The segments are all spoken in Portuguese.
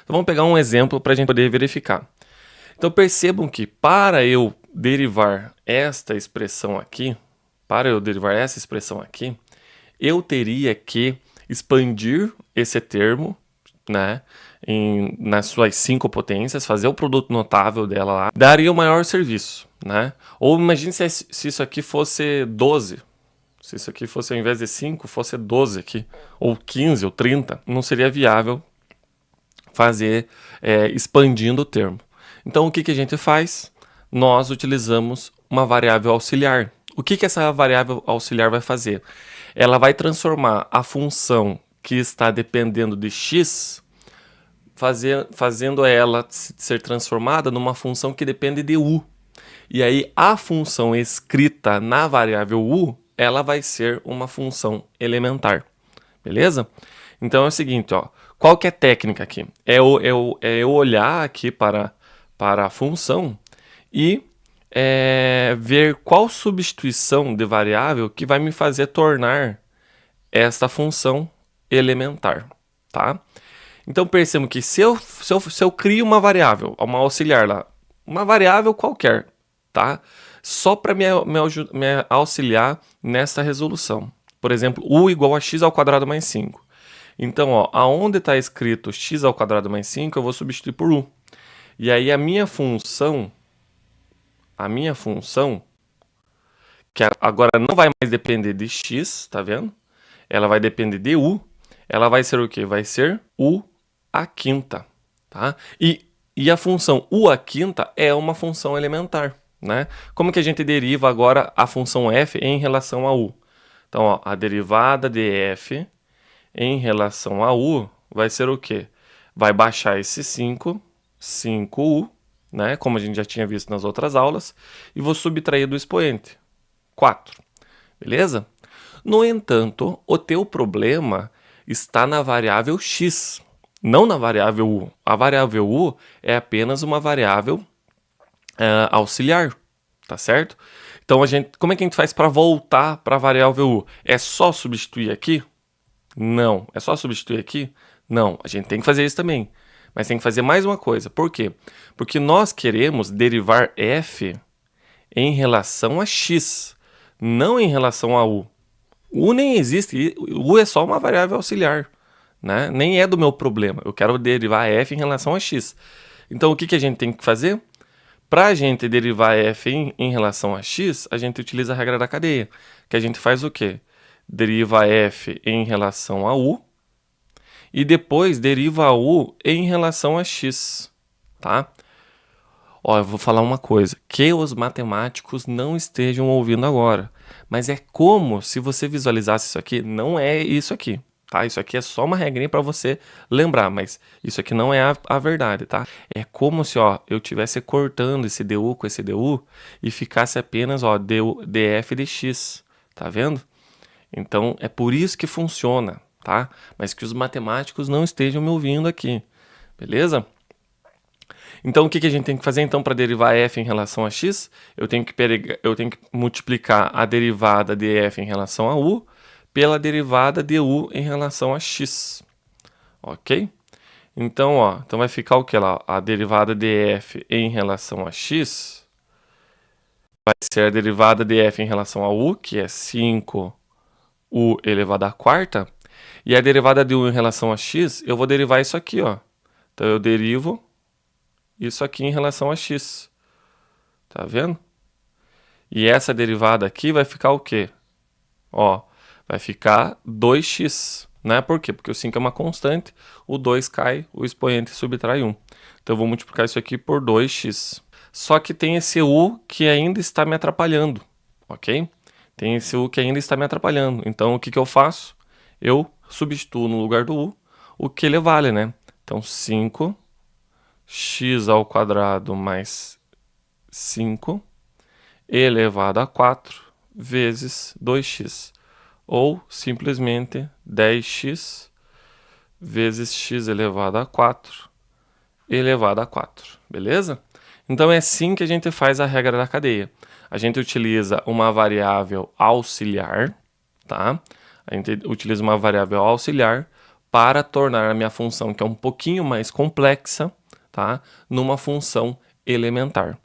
Então vamos pegar um exemplo para a gente poder verificar. Então percebam que para eu derivar esta expressão aqui, eu teria que expandir esse termo, né, nas suas 5 potências, fazer o produto notável dela lá, daria o maior serviço, né? Ou imagine se isso aqui fosse 12, se isso aqui fosse ao invés de 5, fosse 12 aqui, ou 15, ou 30, não seria viável fazer expandindo o termo. Então o que a gente faz? Nós utilizamos uma variável auxiliar. O que essa variável auxiliar vai fazer? Ela vai transformar a função que está dependendo de x, fazendo ela ser transformada numa função que depende de u. E aí a função escrita na variável u, ela vai ser uma função elementar. Beleza? Então é o seguinte, ó, qual que é a técnica aqui? É eu olhar aqui para a função e ver qual substituição de variável que vai me fazer tornar esta função elementar, tá? Então percebam que se eu crio uma variável, uma auxiliar lá, uma variável qualquer, tá? Só para me auxiliar nessa resolução. Por exemplo, u igual a x ao quadrado mais 5. Então, ó, aonde está escrito x ao quadrado mais 5, eu vou substituir por u. E aí a minha função, que agora não vai mais depender de x, tá vendo? Ela vai depender de u. Ela vai ser o quê? Vai ser u à quinta, tá? E a função u à quinta é uma função elementar, né? Como que a gente deriva agora a função f em relação a u? Então, ó, a derivada de f em relação a u vai ser o quê? Vai baixar esse 5u, né? Como a gente já tinha visto nas outras aulas, e vou subtrair do expoente, 4. Beleza? No entanto, o teu problema está na variável x, não na variável u. A variável u é apenas uma variável auxiliar, tá certo? Então, como é que a gente faz para voltar para a variável u? É só substituir aqui? Não. É só substituir aqui? Não. A gente tem que fazer isso também. Mas tem que fazer mais uma coisa. Por quê? Porque nós queremos derivar f em relação a x, não em relação a u. U nem existe. U é só uma variável auxiliar, né? Nem é do meu problema. Eu quero derivar f em relação a x. Então, o que a gente tem que fazer? Para a gente derivar f em relação a x, a gente utiliza a regra da cadeia, que a gente faz o quê? Deriva f em relação a u e depois deriva u em relação a x, tá? Ó, eu vou falar uma coisa, que os matemáticos não estejam ouvindo agora, mas é como se você visualizasse isso aqui, não é isso aqui, tá? Isso aqui é só uma regrinha para você lembrar, mas isso aqui não é a verdade, tá? É como se, ó, eu estivesse cortando esse du com esse du e ficasse apenas, ó, df de x, tá vendo? Então, é por isso que funciona, tá? Mas que os matemáticos não estejam me ouvindo aqui, beleza? Então, o que a gente tem que fazer então para derivar f em relação a x? Eu tenho que multiplicar a derivada de f em relação a u pela derivada de u em relação a x, ok? Então, ó, então vai ficar o que lá? A derivada de f em relação a x vai ser a derivada de f em relação a u, que é 5 u elevado à quarta, e a derivada de u em relação a x, eu vou derivar isso aqui, ó. Então, eu derivo isso aqui em relação a x. Tá vendo? E essa derivada aqui vai ficar o quê? Ó, vai ficar 2x, né? Por quê? Porque o 5 é uma constante, o 2 cai, o expoente subtrai 1. Então, eu vou multiplicar isso aqui por 2x. Só que tem esse u que ainda está me atrapalhando, ok? Tem esse u que ainda está me atrapalhando. Então, o que eu faço? Eu substituo no lugar do u o que ele vale, né? Então, 5x ao quadrado mais 5 elevado a 4 vezes 2x. Ou, simplesmente, 10x vezes x elevado a 4 elevado a 4. Beleza? Então, é assim que a gente faz a regra da cadeia. A gente utiliza uma variável auxiliar, tá? A gente utiliza uma variável auxiliar para tornar a minha função, que é um pouquinho mais complexa, tá, numa função elementar.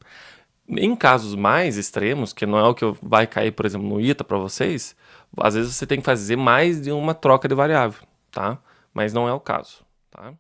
Em casos mais extremos, que não é o que vai cair, por exemplo, no ITA para vocês, às vezes você tem que fazer mais de uma troca de variável, tá? Mas não é o caso, tá?